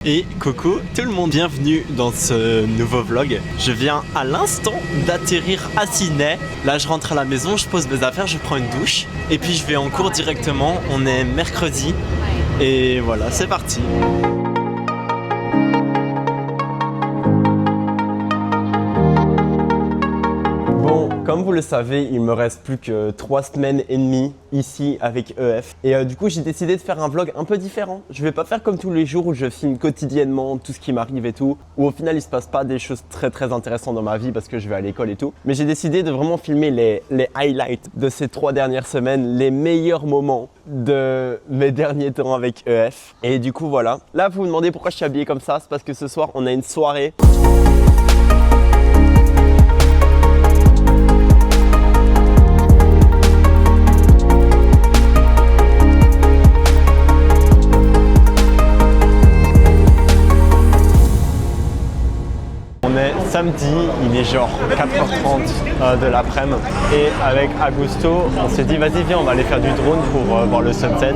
Et coucou tout le monde, bienvenue dans ce nouveau vlog. Je viens à l'instant d'atterrir à Sydney. Là je rentre à la maison, je pose mes affaires, je prends une douche et puis je vais en cours directement. On est mercredi et voilà, c'est parti. Comme vous le savez, il me reste plus que 3 semaines et demie ici avec EF. Et du coup, j'ai décidé de faire un vlog un peu différent. Je vais pas faire comme tous les jours où je filme quotidiennement tout ce qui m'arrive et tout. Où au final, il se passe pas des choses très intéressantes dans ma vie parce que je vais à l'école et tout. Mais j'ai décidé de vraiment filmer les highlights de ces 3 dernières semaines, les meilleurs moments de mes derniers temps avec EF. Et du coup, voilà. Là, vous vous demandez pourquoi je suis habillé comme ça. C'est parce que ce soir, on a une soirée. Samedi, il est genre 4h30 de l'après-midi et avec Augusto, on s'est dit vas-y viens on va aller faire du drone pour voir le sunset.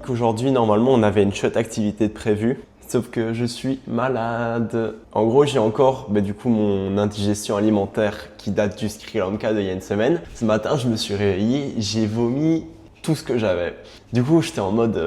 Aujourd'hui, normalement, on avait une chouette activité de prévue, sauf que je suis malade. En gros, j'ai encore du coup mon indigestion alimentaire qui date du Sri Lanka d'il y a une semaine. Ce matin, je me suis réveillé, j'ai vomi tout ce que j'avais. Du coup, j'étais en mode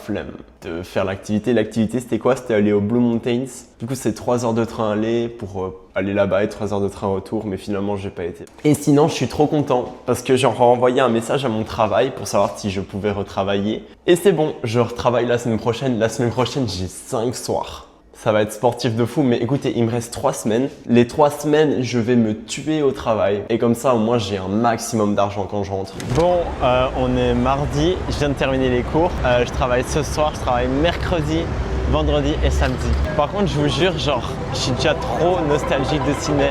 flemme de faire l'activité. L'activité, c'était quoi? C'était aller au Blue Mountains. Du coup, c'est 3 heures de train aller pour aller là-bas et 3 heures de train retour, mais finalement, j'ai pas été. Et sinon, je suis trop content parce que j'ai renvoyé un message à mon travail pour savoir si je pouvais retravailler. Et c'est bon, je retravaille la semaine prochaine. La semaine prochaine, j'ai 5 soirs. Ça va être sportif de fou, mais écoutez, il me reste 3 semaines. Les 3 semaines, je vais me tuer au travail. Et comme ça, au moins, j'ai un maximum d'argent quand je rentre. Bon, on est mardi, je viens de terminer les cours. Je travaille ce soir, je travaille mercredi, vendredi et samedi. Par contre, je vous jure, je suis déjà trop nostalgique de Sydney.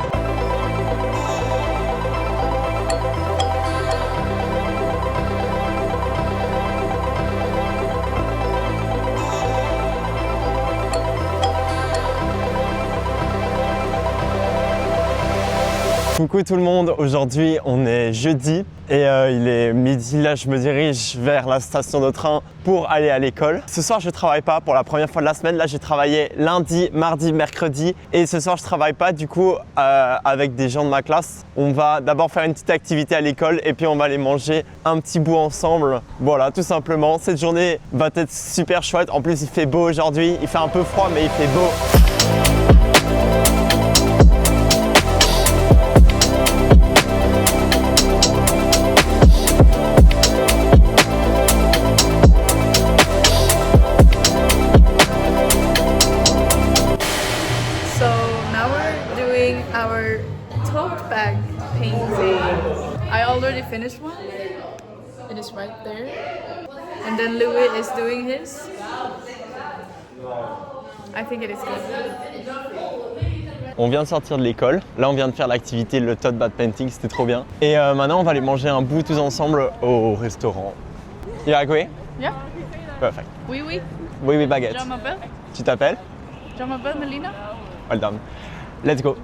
Coucou tout le monde, aujourd'hui on est jeudi et il est midi. Là je me dirige vers la station de train pour aller à l'école. Ce soir je travaille pas pour la première fois de la semaine. Là j'ai travaillé lundi, mardi, mercredi et ce soir je travaille pas. Du coup avec des gens de ma classe, on va d'abord faire une petite activité à l'école et puis on va aller manger un petit bout ensemble. Voilà, tout simplement. Cette journée va être super chouette. En plus il fait beau aujourd'hui, il fait un peu froid mais il fait beau. Our tote bag painting. I already finished one. It is right there. And then Louis is doing his. I think it is good. On vient de sortir de l'école. Là, on vient de faire l'activité, le tote bag painting, c'était trop bien. Et maintenant, on va aller manger un bout tous ensemble au restaurant. You agree? Yeah. Perfect. Oui, oui. Oui, oui, baguette. Je m'appelle? Tu t'appelles? Je m'appelle Melina. Well done. Let's go.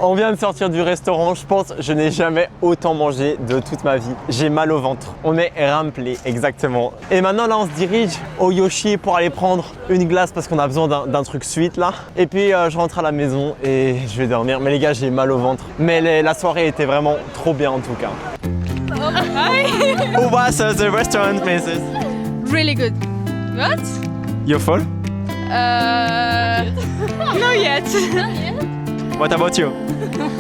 On vient de sortir du restaurant, je pense je n'ai jamais autant mangé de toute ma vie. J'ai mal au ventre. On est rempli, exactement. Et maintenant là on se dirige au Yoshi pour aller prendre une glace parce qu'on a besoin d'un truc sweet là. Et puis je rentre à la maison et je vais dormir. Mais les gars, j'ai mal au ventre. Mais la soirée était vraiment trop bien en tout cas. Hi. How was the restaurant, Mrs.? Really good. What? You full? Not yet. What about you?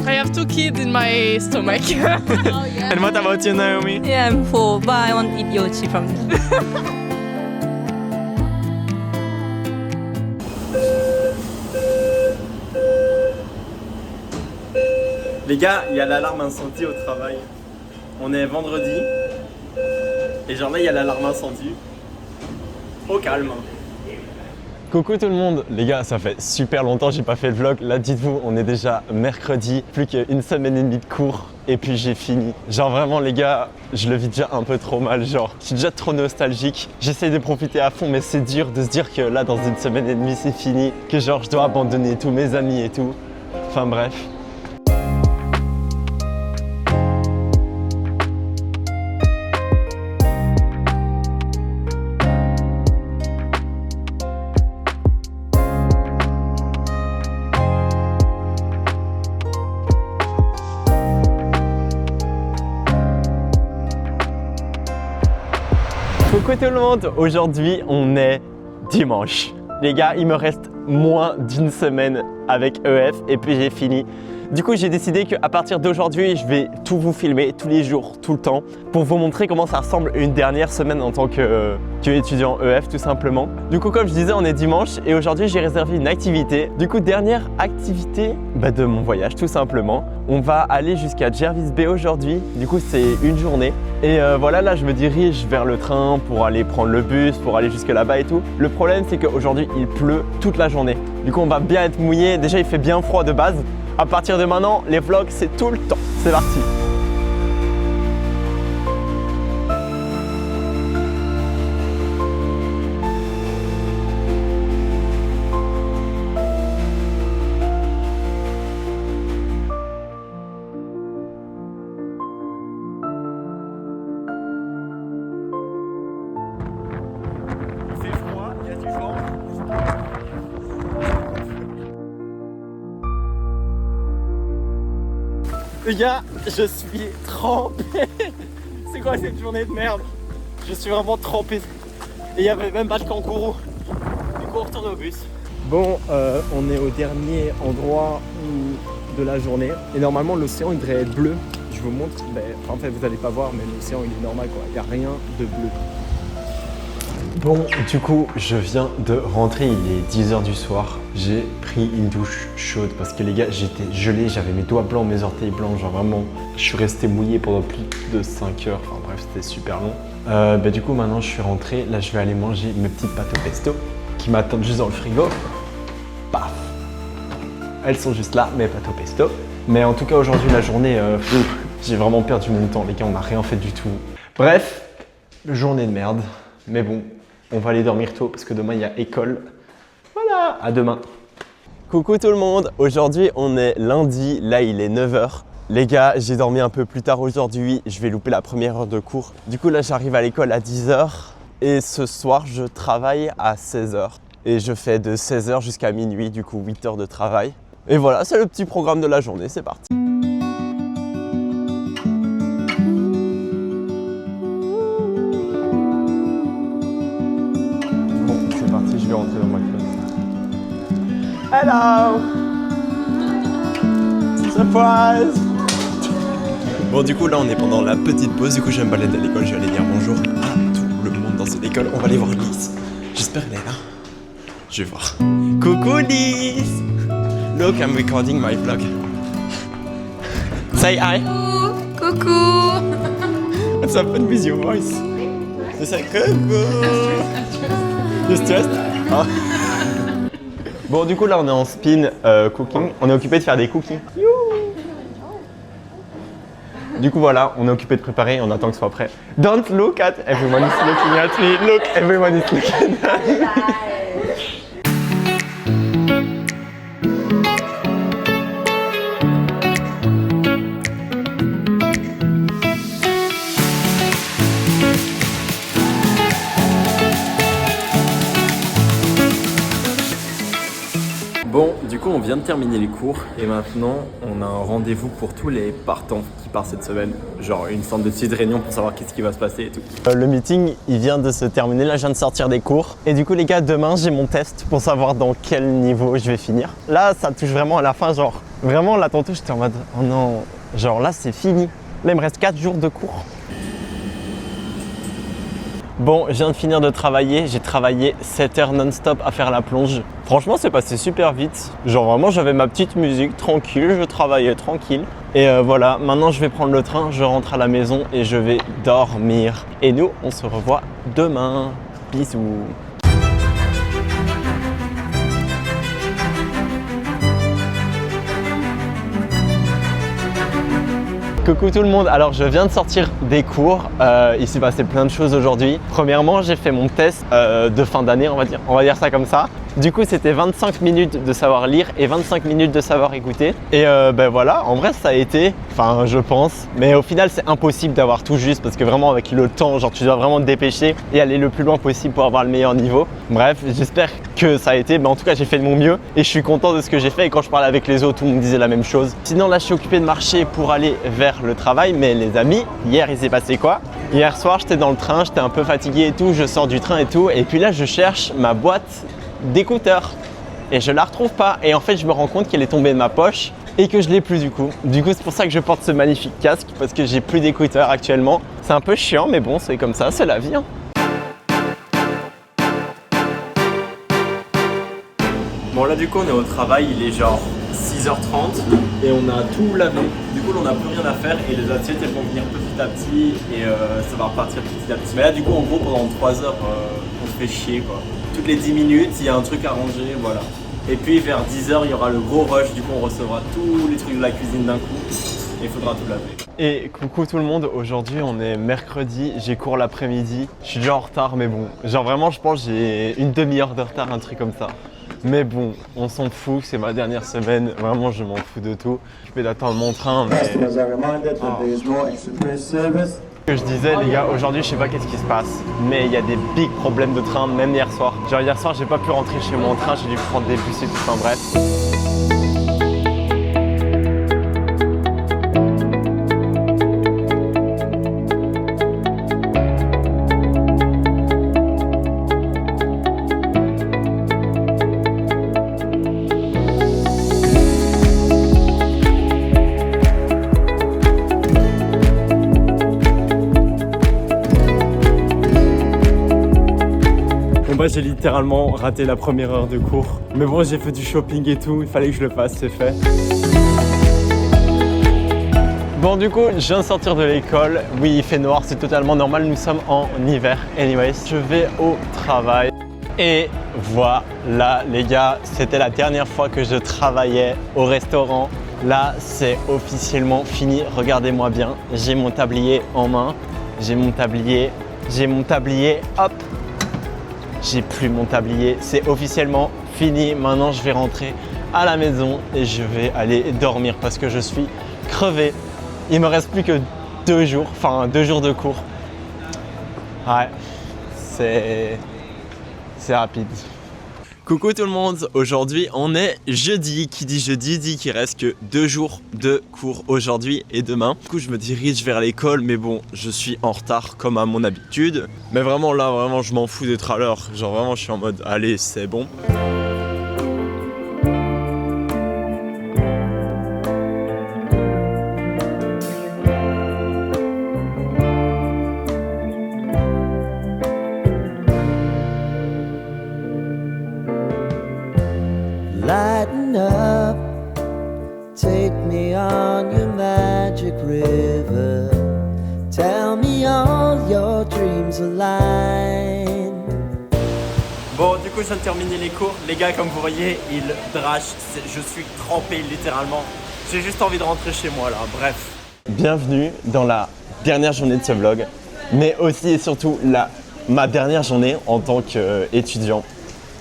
I have 2 kids in my stomach. And what about you, Naomi? Yeah, I'm full, but I want to eat Yoshi from there. Les gars, il y a l'alarme incendie au travail. On est vendredi. Et genre là, il y a l'alarme incendie. Au calme. Coucou tout le monde. Les gars, ça fait super longtemps que j'ai pas fait le vlog. Là, dites-vous, on est déjà mercredi. Plus qu'une semaine et demie de cours. Et puis j'ai fini. Genre vraiment les gars, je le vis déjà un peu trop mal. Genre, je suis déjà trop nostalgique. J'essaie de profiter à fond, mais c'est dur de se dire que là, dans une semaine et demie, c'est fini. Que genre, je dois abandonner tous mes amis et tout. Enfin bref. Coucou tout le monde, aujourd'hui on est dimanche. Les gars, il me reste moins d'une semaine avec EF et puis j'ai fini. Du coup, j'ai décidé qu'à partir d'aujourd'hui, je vais tout vous filmer tous les jours, tout le temps, pour vous montrer comment ça ressemble une dernière semaine en tant qu'étudiant EF tout simplement. Du coup, comme je disais, on est dimanche et aujourd'hui, j'ai réservé une activité. Du coup, dernière activité de mon voyage tout simplement. On va aller jusqu'à Jervis Bay aujourd'hui. Du coup, c'est une journée. Et voilà, là, je me dirige vers le train pour aller prendre le bus, pour aller jusque là-bas et tout. Le problème, c'est qu'aujourd'hui, il pleut toute la journée. Du coup, on va bien être mouillé. Déjà, il fait bien froid de base. À partir de maintenant, les vlogs, c'est tout le temps. C'est parti. Il fait froid, il y a du vent. Les gars, je suis trempé. C'est quoi cette journée de merde? Je suis vraiment trempé. Et il n'y avait même pas de kangourou. Du coup, on retourne au bus. Bon, on est au dernier endroit de la journée. Et normalement, l'océan, il devrait être bleu. Je vous montre. En fait, vous n'allez pas voir, mais l'océan, il est normal, quoi. Il n'y a rien de bleu. Bon, du coup, je viens de rentrer, il est 10h du soir. J'ai pris une douche chaude parce que les gars, j'étais gelé, j'avais mes doigts blancs, mes orteils blancs, genre vraiment, je suis resté mouillé pendant plus de 5 heures. Enfin bref, c'était super long. Du coup, maintenant, je suis rentré. Là, je vais aller manger mes petites pâtes au pesto qui m'attendent juste dans le frigo. Paf! Elles sont juste là, mes pâtes au pesto. Mais en tout cas, aujourd'hui, la journée, j'ai vraiment perdu mon temps. Les gars, on n'a rien fait du tout. Bref, journée de merde. Mais bon. On va aller dormir tôt parce que demain il y a école. Voilà, à demain. Coucou tout le monde, aujourd'hui on est lundi, là il est 9h. Les gars, j'ai dormi un peu plus tard aujourd'hui, je vais louper la première heure de cours. Du coup là j'arrive à l'école à 10h et ce soir je travaille à 16h. Et je fais de 16h jusqu'à minuit, du coup 8 heures de travail. Et voilà, c'est le petit programme de la journée, c'est parti. Je vais rentrer dans ma classe. Hello! Surprise! Bon, du coup, là, on est pendant la petite pause. Du coup, je vais me balader à l'école. Je vais aller dire bonjour à tout le monde dans cette école. On va aller voir Lise. J'espère qu'elle est là. Je vais voir. Coucou Lise! Look, I'm recording my vlog. Say hi! Coucou. What's happened with your voice? You say coucou! You stressed? Ah. Bon, du coup, là, on est en spin cooking. On est occupé de faire des cookies. Du coup, voilà, on est occupé de préparer. On attend que ce soit prêt. Don't look at everyone is looking at me. Look, everyone is looking at me. coup, on vient de terminer les cours et maintenant, on a un rendez-vous pour tous les partants qui partent cette semaine. Genre une sorte de petite réunion pour savoir qu'est-ce qui va se passer et tout. Le meeting, il vient de se terminer. Là, je viens de sortir des cours. Et du coup, les gars, demain, j'ai mon test pour savoir dans quel niveau je vais finir. Là, ça touche vraiment à la fin. Genre, vraiment, là, tantôt, j'étais en mode, oh non, genre là, c'est fini. Là, il me reste 4 jours de cours. Bon, je viens de finir de travailler, j'ai travaillé 7 heures non-stop à faire la plonge. Franchement, c'est passé super vite. Genre vraiment, j'avais ma petite musique tranquille, je travaillais tranquille. Et voilà, maintenant je vais prendre le train, je rentre à la maison et je vais dormir. Et nous, on se revoit demain. Bisous. Coucou tout le monde, alors je viens de sortir des cours, il s'est passé plein de choses aujourd'hui. Premièrement, j'ai fait mon test de fin d'année, on va dire ça comme ça. Du coup, c'était 25 minutes de savoir lire et 25 minutes de savoir écouter. Et ben voilà, en vrai, ça a été, enfin je pense, mais au final, c'est impossible d'avoir tout juste parce que vraiment avec le temps, genre tu dois vraiment te dépêcher et aller le plus loin possible pour avoir le meilleur niveau. Bref, j'espère que ça a été, mais en tout cas, j'ai fait de mon mieux et je suis content de ce que j'ai fait. Et quand je parlais avec les autres, tout le monde disait la même chose. Sinon, là, je suis occupé de marcher pour aller vers le travail, mais les amis, hier, il s'est passé quoi? Hier soir, j'étais dans le train, j'étais un peu fatigué et tout, je sors du train et tout, et puis là, je cherche ma boîte d'écouteurs et je la retrouve pas. Et en fait, je me rends compte qu'elle est tombée de ma poche et que je l'ai plus du coup. Du coup, c'est pour ça que je porte ce magnifique casque parce que j'ai plus d'écouteurs actuellement. C'est un peu chiant, mais bon, c'est comme ça, c'est la vie. Hein. Bon, là, du coup, on est au travail, il est genre 6h30 et on a tout lavé. Du coup, on n'a plus rien à faire et les assiettes elles vont venir petit à petit et ça va repartir petit à petit. Mais là, du coup, en gros, pendant 3 heures, on se fait chier quoi. Toutes les 10 minutes, il y a un truc à ranger, voilà. Et puis vers 10h, il y aura le gros rush. Du coup, on recevra tous les trucs de la cuisine d'un coup et il faudra tout laver. Et coucou tout le monde, aujourd'hui on est mercredi, j'ai cours l'après-midi. Je suis déjà en retard, mais bon, genre vraiment, je pense que j'ai une demi-heure de retard, un truc comme ça. Mais bon, on s'en fout, c'est ma dernière semaine, vraiment je m'en fous de tout. Je vais d'attendre mon train, mais... Que je disais les gars, aujourd'hui je sais pas qu'est-ce qui se passe, mais il y a des big problèmes de train, même hier soir. Genre hier soir j'ai pas pu rentrer chez mon train, j'ai dû prendre des bus et tout, enfin bref. Moi j'ai littéralement raté la première heure de cours. Mais bon, j'ai fait du shopping et tout, il fallait que je le fasse, c'est fait. Bon du coup, je viens de sortir de l'école. Oui, il fait noir, c'est totalement normal, nous sommes en hiver. Anyways, je vais au travail. Et voilà les gars, c'était la dernière fois que je travaillais au restaurant. Là, c'est officiellement fini, regardez-moi bien. J'ai mon tablier en main, j'ai mon tablier, hop. J'ai plus mon tablier, c'est officiellement fini. Maintenant, je vais rentrer à la maison et je vais aller dormir parce que je suis crevé. Il me reste plus que 2 jours, enfin 2 jours de cours. Ouais, c'est rapide. Coucou tout le monde, aujourd'hui on est jeudi. Qui dit jeudi dit qu'il reste que 2 jours de cours aujourd'hui et demain. Du coup je me dirige vers l'école, mais bon je suis en retard comme à mon habitude. Mais vraiment là, vraiment je m'en fous d'être à l'heure. Genre vraiment je suis en mode allez c'est bon. Lighten up, take me on your magic river. Tell me all your dreams align. Bon, du coup, je viens de terminer les cours. Les gars, comme vous voyez, ils drachent. Je suis trempé littéralement. J'ai juste envie de rentrer chez moi là. Bref. Bienvenue dans la dernière journée de ce vlog, mais aussi et surtout ma dernière journée en tant qu'étudiant.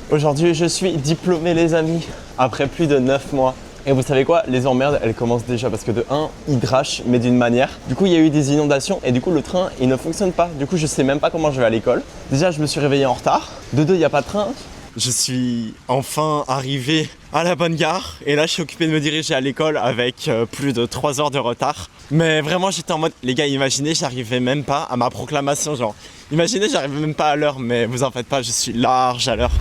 Aujourd'hui, je suis diplômé les amis, après plus de 9 mois. Et vous savez quoi? Les emmerdes, elles commencent déjà parce que de 1, ils drachent, mais d'une manière. Du coup, il y a eu des inondations et du coup, le train, il ne fonctionne pas. Du coup, je sais même pas comment je vais à l'école. Déjà, je me suis réveillé en retard. De 2, il n'y a pas de train. Je suis enfin arrivé à la bonne gare. Et là, je suis occupé de me diriger à l'école avec plus de 3 heures de retard. Mais vraiment, j'étais en mode, les gars, imaginez, j'arrivais même pas à ma proclamation. Genre, imaginez, j'arrivais même pas à l'heure. Mais vous en faites pas, je suis large à l'heure.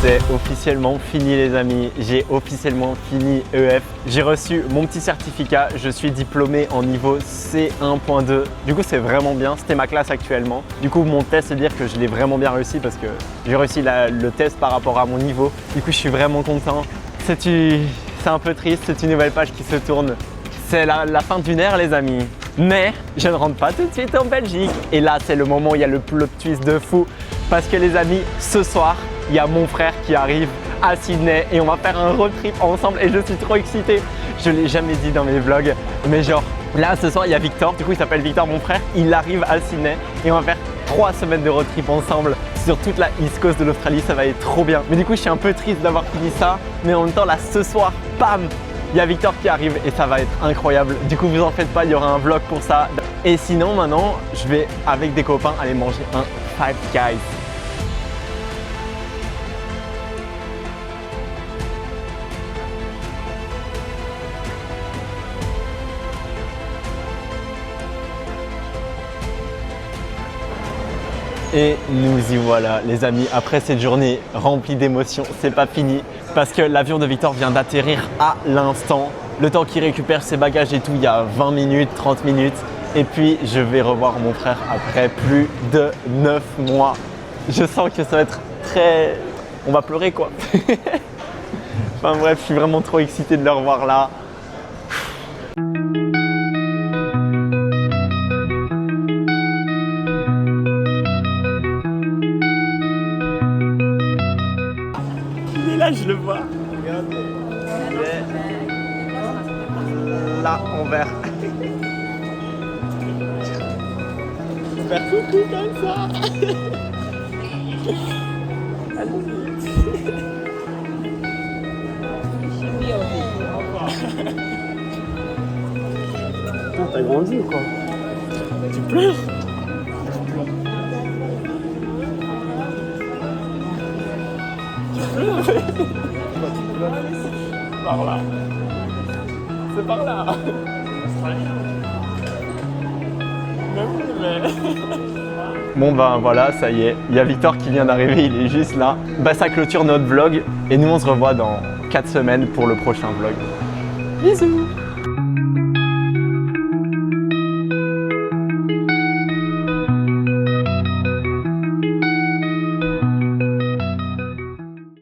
C'est officiellement fini les amis, j'ai officiellement fini EF. J'ai reçu mon petit certificat, je suis diplômé en niveau C1.2. Du coup c'est vraiment bien, c'était ma classe actuellement. Du coup mon test c'est dire que je l'ai vraiment bien réussi parce que j'ai réussi le test par rapport à mon niveau. Du coup je suis vraiment content. C'est un peu triste, c'est une nouvelle page qui se tourne. C'est la fin d'une ère les amis. Mais je ne rentre pas tout de suite en Belgique. Et là c'est le moment où il y a le plot twist de fou. Parce que les amis, ce soir, il y a mon frère qui arrive à Sydney et on va faire un road trip ensemble et je suis trop excité. Je l'ai jamais dit dans mes vlogs, mais genre là ce soir il y a Victor, du coup il s'appelle Victor mon frère, il arrive à Sydney et on va faire 3 semaines de road trip ensemble sur toute la East Coast de l'Australie, ça va être trop bien. Mais du coup je suis un peu triste d'avoir fini ça, mais en même temps là ce soir, bam, il y a Victor qui arrive et ça va être incroyable. Du coup vous en faites pas, il y aura un vlog pour ça. Et sinon maintenant je vais avec des copains aller manger un Five Guys. Et nous y voilà les amis, après cette journée remplie d'émotions, c'est pas fini parce que l'avion de Victor vient d'atterrir à l'instant. Le temps qu'il récupère ses bagages et tout, il y a 20 minutes, 30 minutes. Et puis je vais revoir mon frère après plus de 9 mois. Je sens que ça va être très... On va pleurer quoi. Enfin bref, je suis vraiment trop excité de le revoir là. Là, je le vois. Regardez. Il est là, en vert. Faire coucou comme ça. Putain, t'as grandi ou quoi? Tu pleures? Par là. C'est par là. Bon ben voilà, ça y est, il y a Victor qui vient d'arriver, il est juste là. Bah ça clôture notre vlog et nous on se revoit dans 4 semaines pour le prochain vlog. Bisous.